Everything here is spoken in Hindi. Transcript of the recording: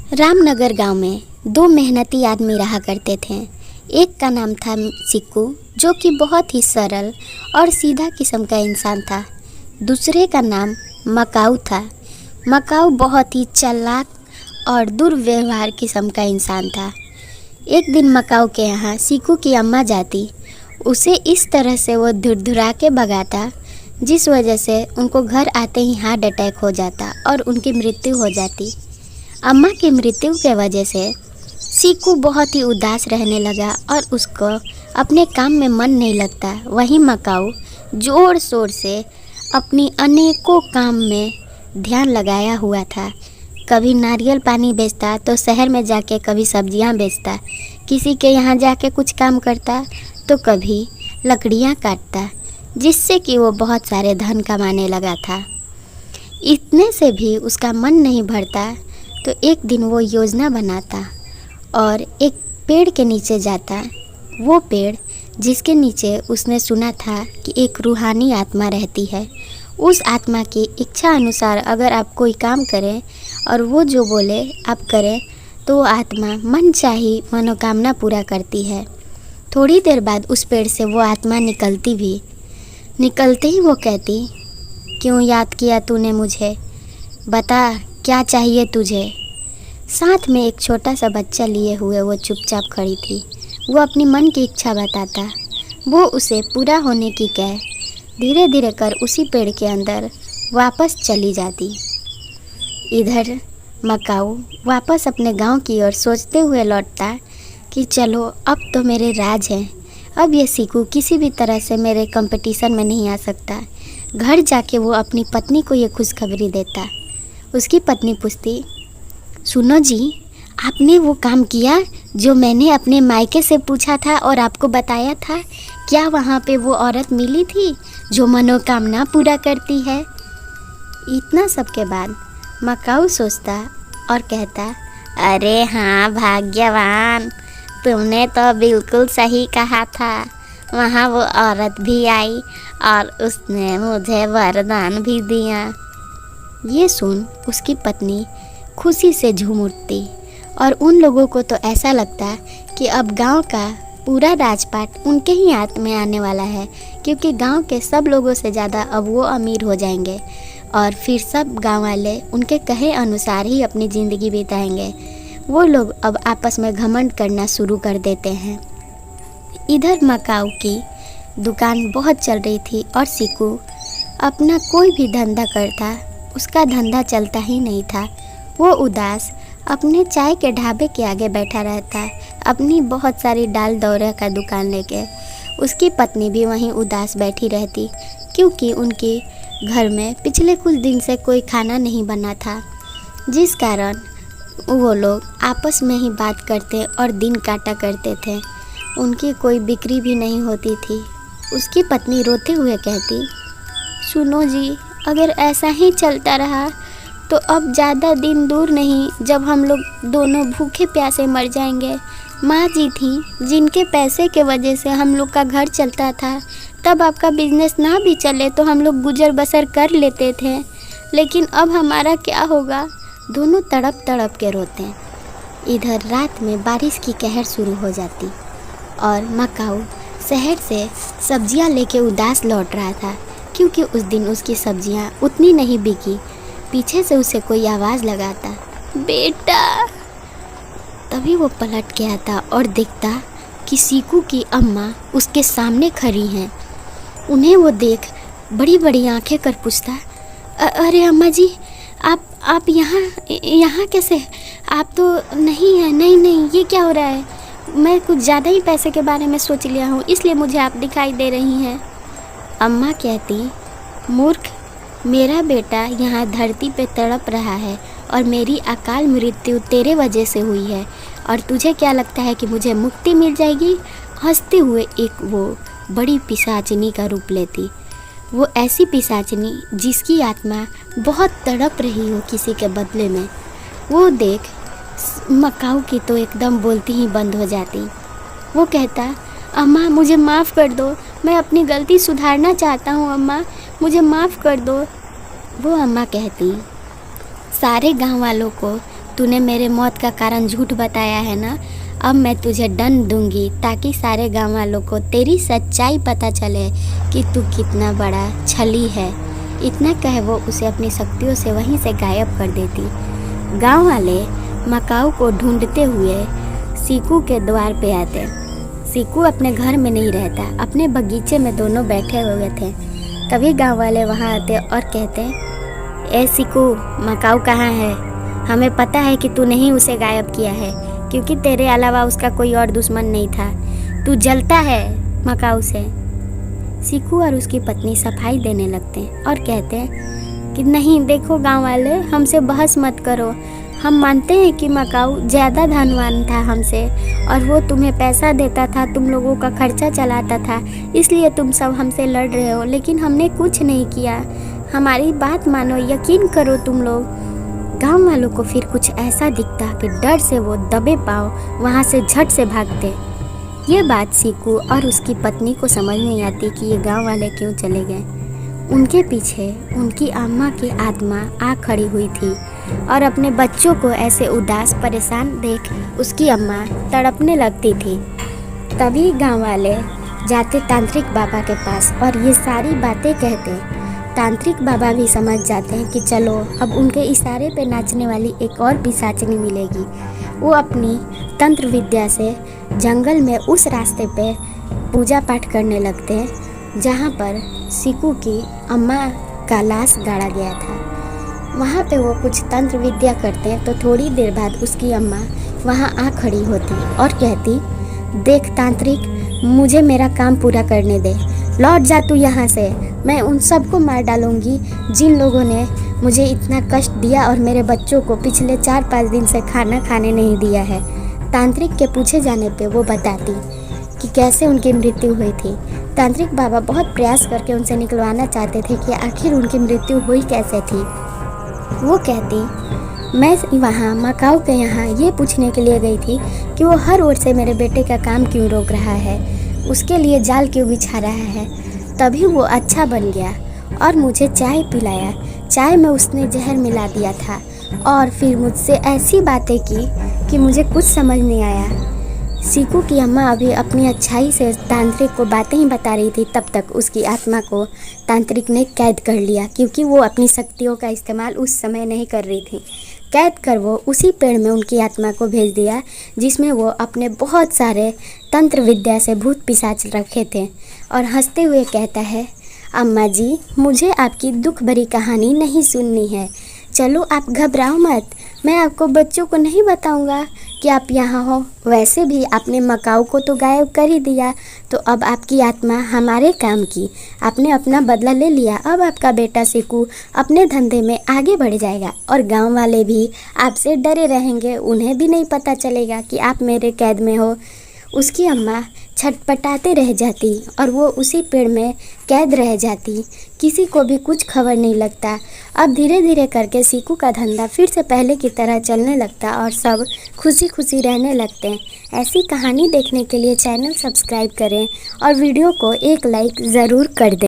रामनगर गांव में दो मेहनती आदमी रहा करते थे। एक का नाम था सिक्कू, जो कि बहुत ही सरल और सीधा किस्म का इंसान था। दूसरे का नाम मकाऊ था। मकाऊ बहुत ही चालाक और दुर्व्यवहार किस्म का इंसान था। एक दिन मकाऊ के यहाँ सिक्कू की अम्मा जाती, उसे इस तरह से वो धुरधुरा के भगाता, जिस वजह से उनको घर आते ही हार्ट अटैक हो जाता और उनकी मृत्यु हो जाती। अम्मा की मृत्यु के वजह से सिक्कू बहुत ही उदास रहने लगा और उसको अपने काम में मन नहीं लगता। वहीं मकाऊ ज़ोर शोर से अपनी अनेकों काम में ध्यान लगाया हुआ था। कभी नारियल पानी बेचता तो शहर में जाके कभी सब्जियां बेचता, किसी के यहाँ जाके कुछ काम करता तो कभी लकड़ियाँ काटता, जिससे कि वो बहुत सारे धन कमाने लगा था। इतने से भी उसका मन नहीं भरता तो एक दिन वो योजना बनाता और एक पेड़ के नीचे जाता। वो पेड़ जिसके नीचे उसने सुना था कि एक रूहानी आत्मा रहती है। उस आत्मा की इच्छा अनुसार अगर आप कोई काम करें और वो जो बोले आप करें तो वो आत्मा मनचाही मनोकामना पूरा करती है। थोड़ी देर बाद उस पेड़ से वो आत्मा निकलती भी। निकलते ही वो कहती, क्यों याद किया तूने मुझे, बता क्या चाहिए तुझे। साथ में एक छोटा सा बच्चा लिए हुए वो चुपचाप खड़ी थी। वो अपनी मन की इच्छा बताता, वो उसे पूरा होने की कह धीरे धीरे कर उसी पेड़ के अंदर वापस चली जाती। इधर मकाऊ वापस अपने गांव की ओर सोचते हुए लौटता कि चलो अब तो मेरे राज हैं, अब ये सिक्कू किसी भी तरह से मेरे कंपटीशन में नहीं आ सकता। घर जाके वो अपनी पत्नी को ये खुशखबरी देता। उसकी पत्नी पूछती, सुनो जी, आपने वो काम किया जो मैंने अपने मायके से पूछा था और आपको बताया था, क्या वहाँ पे वो औरत मिली थी जो मनोकामना पूरा करती है। इतना सब के बाद मकाऊ सोचता और कहता, अरे हाँ भाग्यवान, तुमने तो बिल्कुल सही कहा था। वहाँ वो औरत भी आई और उसने मुझे वरदान भी दिया। ये सुन उसकी पत्नी खुशी से झूम उठती और उन लोगों को तो ऐसा लगता कि अब गांव का पूरा राजपाट उनके ही हाथ में आने वाला है, क्योंकि गांव के सब लोगों से ज़्यादा अब वो अमीर हो जाएंगे और फिर सब गांव वाले उनके कहे अनुसार ही अपनी ज़िंदगी बिताएंगे। वो लोग अब आपस में घमंड करना शुरू कर देते हैं। इधर मकाऊ की दुकान बहुत चल रही थी और सिक्कू अपना कोई भी धंधा करता, उसका धंधा चलता ही नहीं था। वो उदास अपने चाय के ढाबे के आगे बैठा रहता, अपनी बहुत सारी दाल दौरे का दुकान लेके। उसकी पत्नी भी वहीं उदास बैठी रहती, क्योंकि उनके घर में पिछले कुछ दिन से कोई खाना नहीं बना था, जिस कारण वो लोग आपस में ही बात करते और दिन काटा करते थे। उनकी कोई बिक्री भी नहीं होती थी। उसकी पत्नी रोते हुए कहती, सुनो जी, अगर ऐसा ही चलता रहा तो अब ज़्यादा दिन दूर नहीं जब हम लोग दोनों भूखे प्यासे मर जाएंगे। माँ जी थी जिनके पैसे के वजह से हम लोग का घर चलता था, तब आपका बिजनेस ना भी चले तो हम लोग गुजर बसर कर लेते थे, लेकिन अब हमारा क्या होगा। दोनों तड़प तड़प के रोते हैं। इधर रात में बारिश की कहर शुरू हो जाती और मकाऊ शहर से सब्जियां लेके उदास लौट रहा था, क्योंकि उस दिन उसकी सब्जियां उतनी नहीं बिकी। पीछे से उसे कोई आवाज़ लगाता, बेटा। तभी वो पलट के आता और देखता कि सिक्कू की अम्मा उसके सामने खड़ी हैं। उन्हें वो देख बड़ी बड़ी आंखें कर पूछता, अरे अम्मा जी, आप यहाँ कैसे? आप तो नहीं हैं। नहीं, ये क्या हो रहा है? मैं कुछ ज़्यादा ही पैसे के बारे में सोच लिया हूँ, इसलिए मुझे आप दिखाई दे रही हैं। अम्मा कहती, मूर्ख, मेरा बेटा यहाँ धरती पे तड़प रहा है और मेरी अकाल मृत्यु तेरे वजह से हुई है, और तुझे क्या लगता है कि मुझे मुक्ति मिल जाएगी? हंसते हुए एक वो बड़ी पिशाचनी का रूप लेती। वो ऐसी पिशाचनी जिसकी आत्मा बहुत तड़प रही हो किसी के बदले में। वो देख मकाऊ की तो एकदम बोलती ही बंद हो जाती। वो कहता, अम्मा मुझे माफ़ कर दो, मैं अपनी गलती सुधारना चाहता हूँ, अम्मा मुझे माफ़ कर दो। वो अम्मा कहती, सारे गांव वालों को तूने मेरे मौत का कारण झूठ बताया है ना, अब मैं तुझे दंड दूंगी ताकि सारे गांव वालों को तेरी सच्चाई पता चले कि तू कितना बड़ा छली है। इतना कह वो उसे अपनी शक्तियों से वहीं से गायब कर देती। गांव वाले मकाऊ को ढूंढते हुए सीकू के द्वार पे आते। सीकू अपने घर में नहीं रहता, अपने बगीचे में दोनों बैठे हुए थे। तभी गांव वाले वहाँ आते और कहते, ए सीकू, मकाऊ कहाँ है? हमें पता है कि तूने ही उसे गायब किया है, क्योंकि तेरे अलावा उसका कोई और दुश्मन नहीं था। तू जलता है मकाऊ से। सीकू और उसकी पत्नी सफाई देने लगते हैं और कहते हैं कि नहीं, देखो गांव वाले, हमसे बहस मत करो। हम मानते हैं कि मकाऊ ज़्यादा धनवान था हमसे और वो तुम्हें पैसा देता था, तुम लोगों का खर्चा चलाता था, इसलिए तुम सब हमसे लड़ रहे हो, लेकिन हमने कुछ नहीं किया। हमारी बात मानो, यकीन करो तुम लोग। गांव वालों को फिर कुछ ऐसा दिखता कि डर से वो दबे पाँव वहाँ से झट से भागते। ये बात सीकू और उसकी पत्नी को समझ नहीं आती कि ये गांव वाले क्यों चले गए। उनके पीछे उनकी अम्मा की आत्मा आ खड़ी हुई थी और अपने बच्चों को ऐसे उदास परेशान देख उसकी अम्मा तड़पने लगती थी। तभी गांव वाले जाते तांत्रिक बाबा के पास और ये सारी बातें कहते। तांत्रिक बाबा भी समझ जाते हैं कि चलो अब उनके इशारे पे नाचने वाली एक और पिशाचनी मिलेगी। वो अपनी तंत्र विद्या से जंगल में उस रास्ते पे पूजा पाठ करने लगते हैं जहाँ पर सीकू की अम्मा का लाश गाड़ा गया था। वहाँ पे वो कुछ तंत्र विद्या करते हैं तो थोड़ी देर बाद उसकी अम्मा वहाँ आ खड़ी होती और कहती, देख तांत्रिक, मुझे मेरा काम पूरा करने दे, लौट जा तू यहाँ से। मैं उन सबको मार डालूंगी जिन लोगों ने मुझे इतना कष्ट दिया और मेरे बच्चों को पिछले 4-5 दिन से खाना खाने नहीं दिया है। तांत्रिक के पूछे जाने पे वो बताती कि कैसे उनकी मृत्यु हुई थी। तांत्रिक बाबा बहुत प्रयास करके उनसे निकलवाना चाहते थे कि आखिर उनकी मृत्यु हुई कैसे थी। वो कहती, मैं वहाँ मकाऊ के यहाँ ये पूछने के लिए गई थी कि वो हर ओर से मेरे बेटे का काम क्यों रोक रहा है, उसके लिए जाल क्यों बिछा रहा है। तभी वो अच्छा बन गया और मुझे चाय पिलाया। चाय में उसने जहर मिला दिया था और फिर मुझसे ऐसी बातें की कि मुझे कुछ समझ नहीं आया। सीकू की अम्मा अभी अपनी अच्छाई से तांत्रिक को बातें ही बता रही थी, तब तक उसकी आत्मा को तांत्रिक ने कैद कर लिया, क्योंकि वो अपनी शक्तियों का इस्तेमाल उस समय नहीं कर रही थी। कैद कर वो उसी पेड़ में उनकी आत्मा को भेज दिया जिसमें वो अपने बहुत सारे तंत्र विद्या से भूत पिशाच रखे थे और हंसते हुए कहता है, अम्मा जी, मुझे आपकी दुख भरी कहानी नहीं सुननी है। चलो आप घबराओ मत, मैं आपको बच्चों को नहीं बताऊंगा कि आप यहाँ हो। वैसे भी आपने मकाऊ को तो गायब कर ही दिया, तो अब आपकी आत्मा हमारे काम की, आपने अपना बदला ले लिया। अब आपका बेटा सीकू अपने धंधे में आगे बढ़ जाएगा और गांव वाले भी आपसे डरे रहेंगे, उन्हें भी नहीं पता चलेगा कि आप मेरे कैद में हो। उसकी अम्मा छटपटाते रह जाती और वो उसी पेड़ में कैद रह जाती, किसी को भी कुछ खबर नहीं लगता। अब धीरे धीरे करके सीकू का धंधा फिर से पहले की तरह चलने लगता और सब खुशी खुशी रहने लगते हैं। ऐसी कहानी देखने के लिए चैनल सब्सक्राइब करें और वीडियो को एक लाइक ज़रूर कर दें।